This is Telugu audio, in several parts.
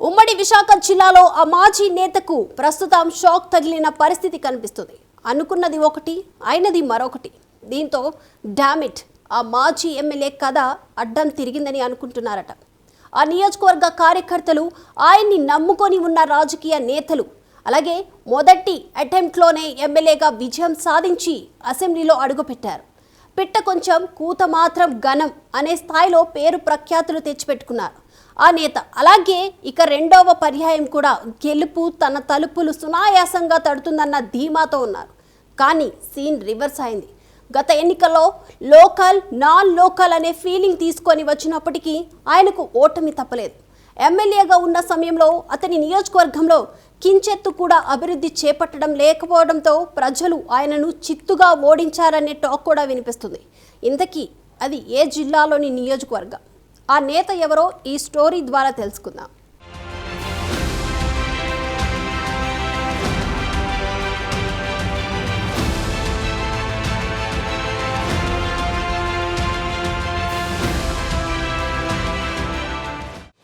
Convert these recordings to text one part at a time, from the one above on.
ఉమ్మడి విశాఖ జిల్లాలో ఆ మాజీ నేతకు ప్రస్తుతం షాక్ తగిలిన పరిస్థితి కనిపిస్తుంది. అనుకున్నది ఒకటి, అయినది మరొకటి. దీంతో డామిట్ ఆ మాజీ ఎమ్మెల్యే కథ అడ్డం తిరిగిందని అనుకుంటున్నారట. ఆ నియోజకవర్గ కార్యకర్తలు, ఆయన్ని నమ్ముకొని ఉన్న రాజకీయ నేతలు, అలాగే మొదటి అటెంప్ట్లోనే ఎమ్మెల్యేగా విజయం సాధించి అసెంబ్లీలో అడుగుపెట్టారు. పిట్ట కొంచెం కూత మాత్రం ఘనం అనే స్థాయిలో పేరు ప్రఖ్యాతులు తెచ్చిపెట్టుకున్నారు ఆ నేత. అలాగే ఇక రెండవ పర్యాయం కూడా గెలుపు తన తలుపులు సునాయాసంగా తడుతుందన్న ధీమాతో ఉన్నారు. కానీ సీన్ రివర్స్ అయింది. గత ఎన్నికల్లో లోకల్ నాన్ లోకల్ అనే ఫీలింగ్ తీసుకొని వచ్చినప్పటికీ ఆయనకు ఓటమి తప్పలేదు. ఎమ్మెల్యేగా ఉన్న సమయంలో అతని నియోజకవర్గంలో కించెత్తు కూడా అభివృద్ధి చేపట్టడం లేకపోవడంతో ప్రజలు ఆయనను చిత్తుగా ఓడించారనే టాక్ కూడా వినిపిస్తుంది. ఇంతకీ అది ఏ జిల్లాలోని నియోజకవర్గం, ఆ నేత ఎవరో ఈ స్టోరీ ద్వారా తెలుసుకుందాం.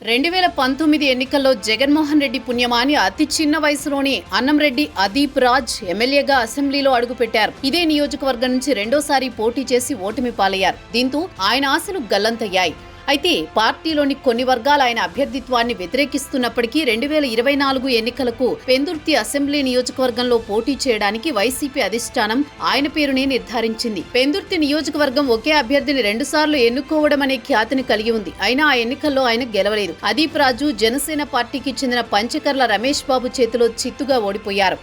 రెండు 2019 ఎన్నికల్లో జగన్మోహన్ రెడ్డి పుణ్యమాని అతి చిన్న వయసులోని అన్నంరెడ్డి అదీప్ రాజ్ ఎమ్మెల్యేగా అసెంబ్లీలో అడుగుపెట్టారు. ఇదే నియోజకవర్గం నుంచి రెండోసారి పోటీ చేసి ఓటమి పాలయ్యారు. దీంతో ఆయన ఆశలు గల్లంతయ్యాయి. అయితే పార్టీలోని కొన్ని వర్గాలు ఆయన అభ్యర్థిత్వాన్ని వ్యతిరేకిస్తున్నప్పటికీ 2024 ఎన్నికలకు పెందుర్తి అసెంబ్లీ నియోజకవర్గంలో పోటీ చేయడానికి వైసీపీ అధిష్టానం ఆయన పేరునే నిర్ధారించింది. పెందుర్తి నియోజకవర్గం ఒకే అభ్యర్థిని 2 సార్లు ఎన్నుకోవడం అనే ఖ్యాతిని కలిగి ఉంది. అయినా ఆ ఎన్నికల్లో ఆయన గెలవలేదు. అదీప్ రాజు జనసేన పార్టీకి చెందిన పంచకర్ల రమేష్ బాబు చేతిలో చిత్తుగా ఓడిపోయారు.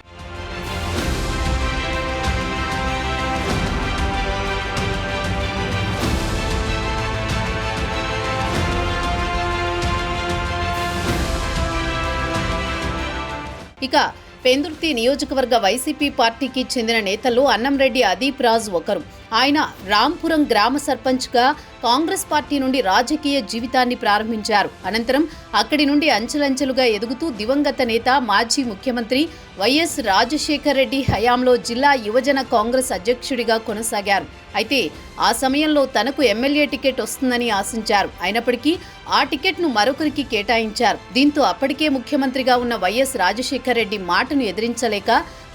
ఇక పెందుర్తి నియోజకవర్గ వైసీపీ పార్టీకి చెందిన నేతల్లో అన్నంరెడ్డి అదీప్ రాజ్ ఒకరు. ఆయన రాంపురం గ్రామ సర్పంచ్గా కాంగ్రెస్ పార్టీ నుండి రాజకీయ జీవితాన్ని ప్రారంభించారు. అనంతరం అక్కడి నుండి అంచెలంచెలుగా ఎదుగుతూ దివంగత నేత మాజీ ముఖ్యమంత్రి వైఎస్ రాజశేఖర రెడ్డి హయాంలో జిల్లా యువజన కాంగ్రెస్ అధ్యక్షుడిగా కొనసాగారు. అయితే ఆ సమయంలో తనకు ఎమ్మెల్యే టికెట్ వస్తుందని ఆశించారు. అయినప్పటికీ ఆ టికెట్ను మరొకరికి కేటాయించారు. దీంతో అప్పటికే ముఖ్యమంత్రిగా ఉన్న వైఎస్ రాజశేఖర రెడ్డి మాటను ఎదిరించలేక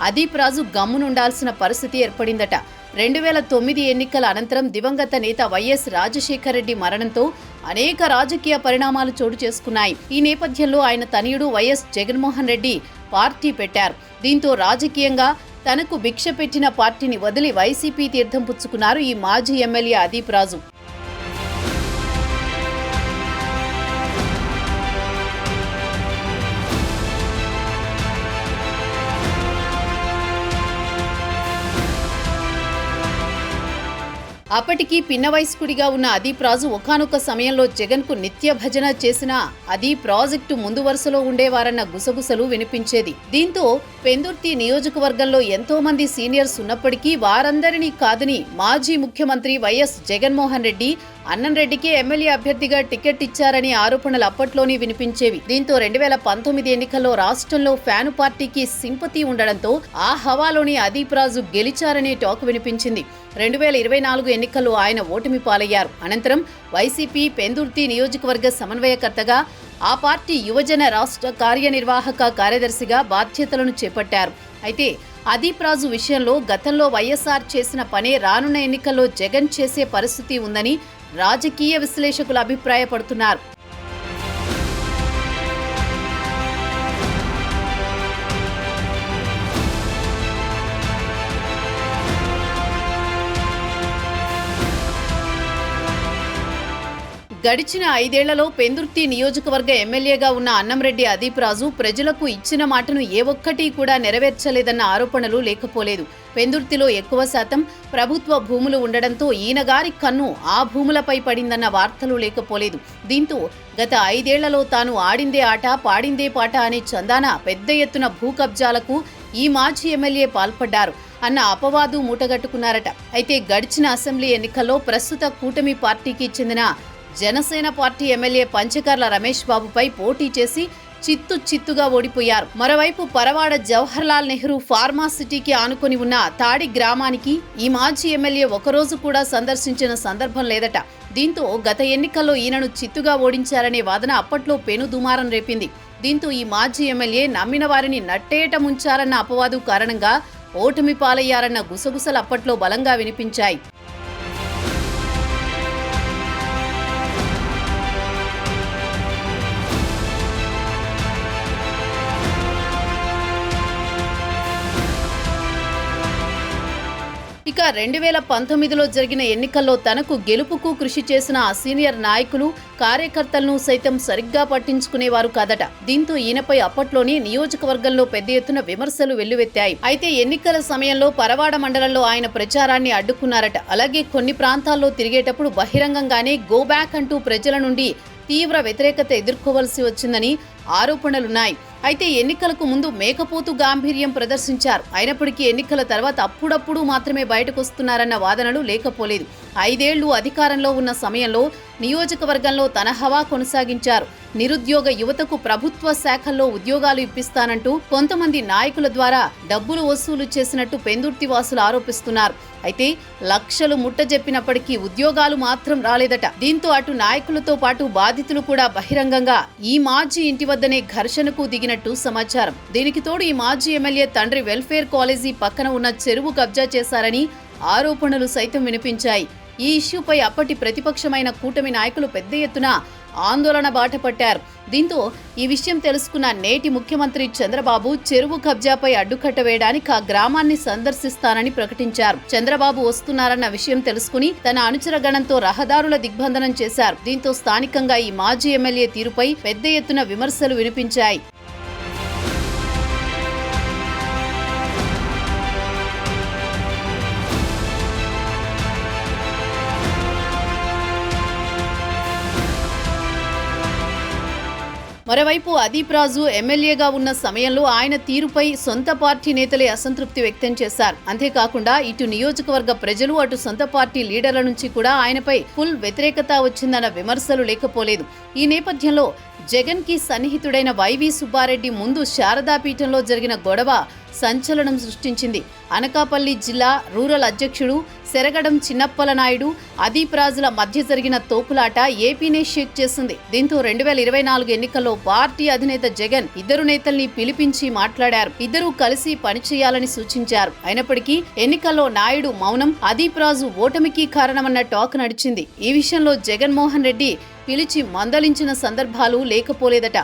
అదీప్ రాజు గమ్మునుండాల్సిన పరిస్థితి ఏర్పడిందట. 2009 ఎన్నికల అనంతరం దివంగత నేత వైఎస్ రాజశేఖర రెడ్డి మరణంతో అనేక రాజకీయ పరిణామాలు చోటు చేసుకున్నాయి. ఈ నేపథ్యంలో ఆయన తనయుడు వైఎస్ జగన్మోహన్ రెడ్డి పార్టీ పెట్టారు. దీంతో రాజకీయంగా తనకు భిక్ష పెట్టిన పార్టీని వదిలి వైసీపీ తీర్థం పుచ్చుకున్నారు ఈ మాజీ ఎమ్మెల్యే అదీప్ రాజు. అప్పటికి పిన్న వయస్కుడిగా ఉన్న అదీప్ రాజు ఒకానొక సమయంలో జగన్కు నిత్య భజన చేసిన అది ప్రాజెక్టు ముందు వరుసలో ఉండేవారన్న గుసగుసలు వినిపించేది. దీంతో పెందుర్తి నియోజకవర్గంలో ఎంతో మంది సీనియర్స్ ఉన్నప్పటికీ వారందరినీ కాదని మాజీ ముఖ్యమంత్రి వైఎస్ జగన్మోహన్ రెడ్డి అన్నంరెడ్డికి ఎమ్మెల్యే అభ్యర్థిగా టికెట్ ఇచ్చారని ఆరోపణలు అప్పట్లోనే వినిపించేవి. దీంతో 2019 ఎన్నికల్లో రాష్ట్రంలో ఫ్యాను పార్టీకి సింపతి ఉండడంతో ఆ హవాలోని అదీప్ రాజు గెలిచారనే టాక్ వినిపించింది. 2024 ఎన్నికల్లో ఆయన ఓటమి పాలయ్యారు. అనంతరం వైసీపీ పెందుర్తి నియోజకవర్గ సమన్వయకర్తగా, ఆ పార్టీ యువజన రాష్ట్ర కార్యనిర్వాహక కార్యదర్శిగా బాధ్యతలను చేపట్టారు. అయితే అదీప్ రాజు విషయంలో గతంలో వైఎస్ఆర్ చేసిన పనే రానున్న ఎన్నికల్లో జగన్ చేసే పరిస్థితి ఉందని రాజకీయ విశ్లేషకులు అభిప్రాయపడుతున్నారు. గడిచిన 5 ఏళ్లలో పెందుర్తి నియోజకవర్గ ఎమ్మెల్యేగా ఉన్న అన్నంరెడ్డి అదీప్ రాజు ప్రజలకు ఇచ్చిన మాటను ఏ ఒక్కటి కూడా నెరవేర్చలేదన్న ఆరోపణలు లేకపోలేదు. పెందుర్తిలో ఎక్కువ శాతం ప్రభుత్వ భూములు ఉండడంతో ఈయనగారి కన్ను ఆ భూములపై పడిందన్న వార్తలు లేకపోలేదు. దీంతో గత 5 ఏళ్లలో తాను ఆడిందే ఆట పాడిందే పాట అనే చందాన పెద్ద ఎత్తున భూ కబ్జాలకు ఈ మాజీ ఎమ్మెల్యే పాల్పడ్డారు అన్న అపవాదు మూటగట్టుకున్నారట. అయితే గడిచిన అసెంబ్లీ ఎన్నికల్లో ప్రస్తుత కూటమి పార్టీకి చెందిన జనసేన పార్టీ ఎమ్మెల్యే పంచకర్ల రమేష్ బాబుపై పోటీ చేసి చిత్తుగా ఓడిపోయారు. మరోవైపు పరవాడ జవహర్లాల్ నెహ్రూ ఫార్మాసిటీకి ఆనుకొని ఉన్న తాడి గ్రామానికి ఈ మాజీ ఎమ్మెల్యే ఒకరోజు కూడా సందర్శించిన సందర్భం లేదట. దీంతో గత ఎన్నికల్లో ఈయనను చిత్తుగా ఓడించారనే వాదన అప్పట్లో పెను దుమారం రేపింది. దీంతో ఈ మాజీ ఎమ్మెల్యే నమ్మిన వారిని నట్టేట ముంచారన్న అపవాదు కారణంగా ఓటమి పాలయ్యారన్న గుసగుసలు అప్పట్లో బలంగా వినిపించాయి. ఇక 2019లో జరిగిన ఎన్నికల్లో తనకు గెలుపుకు కృషి చేసిన ఆ సీనియర్ నాయకులు, కార్యకర్తలను సైతం సరిగ్గా పట్టించుకునేవారు కాదట. దీంతో ఈయనపై అప్పట్లోనే నియోజకవర్గంలో పెద్ద ఎత్తున విమర్శలు వెల్లువెత్తాయి. అయితే ఎన్నికల సమయంలో పరవాడ మండలంలో ఆయన ప్రచారాన్ని అడ్డుకున్నారట. అలాగే కొన్ని ప్రాంతాల్లో తిరిగేటప్పుడు బహిరంగంగానే గో బ్యాక్ అంటూ ప్రజల నుండి తీవ్ర వ్యతిరేకత ఎదుర్కోవలసి వచ్చిందని ఆరోపణలున్నాయి. అయితే ఎన్నికలకు ముందు మేకపోతు గాంభీర్యం ప్రదర్శించారు. అయినప్పటికీ ఎన్నికల తర్వాత అప్పుడప్పుడు మాత్రమే బయటకు వస్తున్నారన్న వాదనలు లేకపోలేదు. 5 ఏళ్లు అధికారంలో ఉన్న సమయంలో నియోజకవర్గంలో తన హవా కొనసాగించారు. నిరుద్యోగ యువతకు ప్రభుత్వ శాఖల్లో ఉద్యోగాలు ఇప్పిస్తానంటూ కొంతమంది నాయకుల ద్వారా డబ్బులు వసూలు చేసినట్టు పెందుర్తి వాసులు ఆరోపిస్తున్నారు. అయితే లక్షలు ముట్టజెప్పినప్పటికీ ఉద్యోగాలు మాత్రం రాలేదట. దీంతో అటు నాయకులతో పాటు బాధితులు కూడా బహిరంగంగా ఈ మాజీ ఇంటి వద్దనే ఘర్షణకు దిగినట్టు సమాచారం. దీనికి తోడు ఈ మాజీ ఎమ్మెల్యే తండ్రి వెల్ఫేర్ కాలేజీ పక్కన ఉన్న చెరువు కబ్జా చేశారని ఆరోపణలు సైతం వినిపించాయి. ఈ ఇష్యూపై అప్పటి ప్రతిపక్షమైన కూటమి నాయకులు పెద్ద ఎత్తున ఆందోళన బాట పట్టారు. దీంతో ఈ విషయం తెలుసుకున్న నేటి ముఖ్యమంత్రి చంద్రబాబు చెరువు కబ్జాపై అడ్డుకట్ట వేయడానికి ఆ గ్రామాన్ని సందర్శిస్తానని ప్రకటించారు. చంద్రబాబు వస్తున్నారన్న విషయం తెలుసుకుని తన అనుచర గణంతో రహదారుల దిగ్బంధనం చేశారు. దీంతో స్థానికంగా ఈ మాజీ ఎమ్మెల్యే తీరుపై పెద్ద ఎత్తున విమర్శలు వినిపించాయి. మరోవైపు అదీప్ రాజు ఎమ్మెల్యేగా ఉన్న సమయంలో ఆయన తీరుపై సొంత పార్టీ నేతలే అసంతృప్తి వ్యక్తం చేశారు. అంతేకాకుండా ఇటు నియోజకవర్గ ప్రజలు, అటు సొంత పార్టీ లీడర్ల నుంచి కూడా ఆయనపై ఫుల్ వ్యతిరేకత వచ్చిందన్న విమర్శలు లేకపోలేదు. ఈ నేపథ్యంలో జగన్ కి సన్నిహితుడైన వైవి సుబ్బారెడ్డి ముందు శారదాపీఠంలో జరిగిన గొడవ సంచలనం సృష్టించింది. అనకాపల్లి జిల్లా రూరల్ అధ్యక్షుడు సెరగడం చిన్నప్పల నాయుడు, అదీప్ రాజుల మధ్య జరిగిన తోపులాట ఏపీనే షేక్ చేసింది. దీంతో 2024 ఎన్నికల్లో పార్టీ అధినేత జగన్ ఇద్దరు నేతల్ని పిలిపించి మాట్లాడారు. ఇద్దరూ కలిసి పనిచేయాలని సూచించారు. అయినప్పటికీ ఎన్నికల్లో నాయుడు మౌనం అదీప్ రాజు ఓటమికి కారణమన్న టాక్ నడిచింది. ఈ విషయంలో జగన్మోహన్ రెడ్డి పిలిచి మందలించిన సందర్భాలు లేకపోలేదట.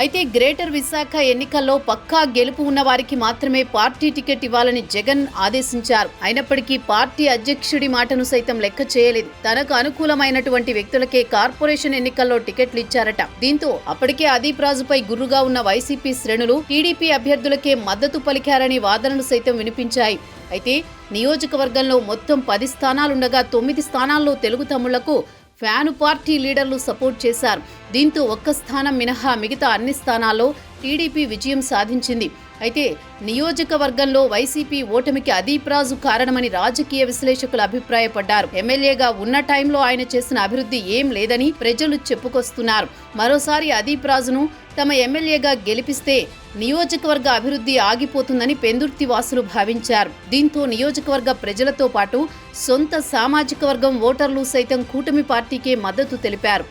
అయితే గ్రేటర్ విశాఖ ఎన్నికల్లో పక్కా గెలుపు ఉన్న వారికి మాత్రమే పార్టీ టికెట్ ఇవ్వాలని జగన్ ఆదేశించారు. అయినప్పటికీ పార్టీ అధ్యక్షుడి మాటను సైతం లెక్క చేయలేదు. తనకు అనుకూలమైనటువంటి వ్యక్తులకే కార్పొరేషన్ ఎన్నికల్లో టికెట్లు ఇచ్చారట. దీంతో అప్పటికే అదీప్ రాజుపై గుర్రుగా ఉన్న వైసీపీ శ్రేణులు టీడీపీ అభ్యర్థులకే మద్దతు పలికారని వాదనలు సైతం వినిపించాయి. అయితే నియోజకవర్గంలో మొత్తం 10 స్థానాలుండగా 9 స్థానాల్లో తెలుగు తమ్ముళ్లకు ఫ్యాను పార్టీ లీడర్లు సపోర్ట్ చేశారు. దీంతో ఒక్క స్థానం మినహా మిగతా అన్ని స్థానాల్లో టీడీపీ విజయం సాధించింది. అయితే నియోజకవర్గంలో వైసీపీ ఓటమికి అదీప్ రాజు కారణమని రాజకీయ విశ్లేషకులు అభిప్రాయపడ్డారు. ఎమ్మెల్యేగా ఉన్న టైంలో ఆయన చేసిన అభివృద్ధి ఏం లేదని ప్రజలు చెప్పుకొస్తున్నారు. మరోసారి అదీప్ రాజును తమ ఎమ్మెల్యేగా గెలిపిస్తే నియోజకవర్గ అభివృద్ధి ఆగిపోతుందని పెందుర్తి వాసులు భావించారు. దీంతో నియోజకవర్గ ప్రజలతో పాటు సొంత సామాజిక వర్గం ఓటర్లు సైతం కూటమి పార్టీకే మద్దతు తెలిపారు.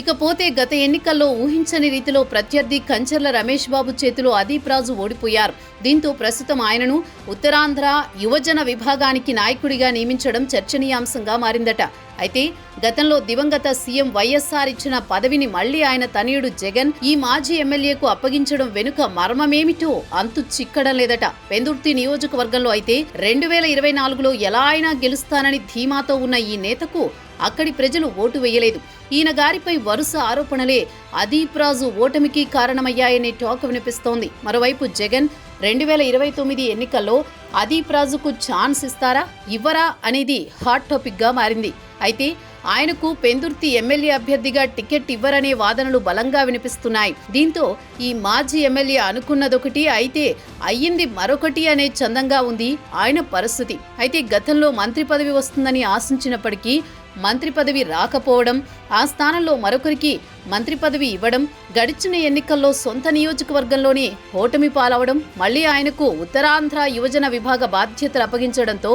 ఇకపోతే గత ఎన్నికల్లో ఊహించని రీతిలో ప్రత్యర్థి కంచర్ల రమేష్ బాబు చేతిలో అదీప్ రాజు ఓడిపోయారు. దీంతో ప్రస్తుతం ఆయనను ఉత్తరాంధ్ర యువజన విభాగానికి నాయకుడిగా నియమించడం చర్చనీయాంశంగా మారిందట. అయితే గతంలో దివంగత సీఎం వైఎస్ఆర్ ఇచ్చిన పదవిని మళ్లీ ఆయన తనయుడు జగన్ ఈ మాజీ ఎమ్మెల్యేకు అప్పగించడం వెనుక మర్మమేమిటో అంతు చిక్కడం లేదట. పెందుర్తి నియోజకవర్గంలో అయితే 2024లో ఎలా అయినా గెలుస్తానని ధీమాతో ఉన్న ఈ నేతకు అక్కడి ప్రజలు ఓటు వేయలేదు. ఈయన గారిపై వరుస ఆరోపణలే అదీప్ రాజు ఓటమికి కారణమయ్యాయనే టాక్ వినిపిస్తోంది. మరోవైపు జగన్ 2029 ఎన్నికల్లో అదీప్ రాజుకు ఛాన్స్ ఇస్తారా ఇవ్వరా అనేది హాట్ టాపిక్ గా మారింది. అయితే ఆయనకు పెందుర్తి ఎమ్మెల్యే అభ్యర్థిగా టికెట్ ఇవ్వరనే వాదనలు బలంగా వినిపిస్తున్నాయి. దీంతో ఈ మాజీ ఎమ్మెల్యే అనుకున్నదొకటి అయితే అయ్యింది మరొకటి అనే చందంగా ఉంది ఆయన పరిస్థితి. అయితే గతంలో మంత్రి పదవి వస్తుందని ఆశించినప్పటికీ మంత్రి పదవి రాకపోవడం, ఆ స్థానంలో మరొకరికి మంత్రి పదవి ఇవ్వడం, గడిచిన ఎన్నికల్లో సొంత నియోజకవర్గంలోనే ఓటమి పాలవడం, మళ్లీ ఆయనకు ఉత్తరాంధ్ర యువజన విభాగ బాధ్యతలు అప్పగించడంతో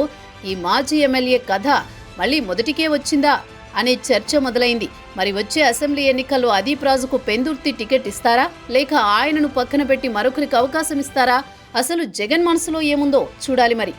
ఈ మాజీ ఎమ్మెల్యే కథ మళ్లీ మొదటికే వచ్చిందా అనే చర్చ మొదలైంది. మరి వచ్చే అసెంబ్లీ ఎన్నికల్లో అదీప్ రాజుకు పెందుర్తి టికెట్ ఇస్తారా, లేక ఆయనను పక్కన పెట్టి మరొకరికి అవకాశం ఇస్తారా? అసలు జగన్ మనసులో ఏముందో చూడాలి మరి.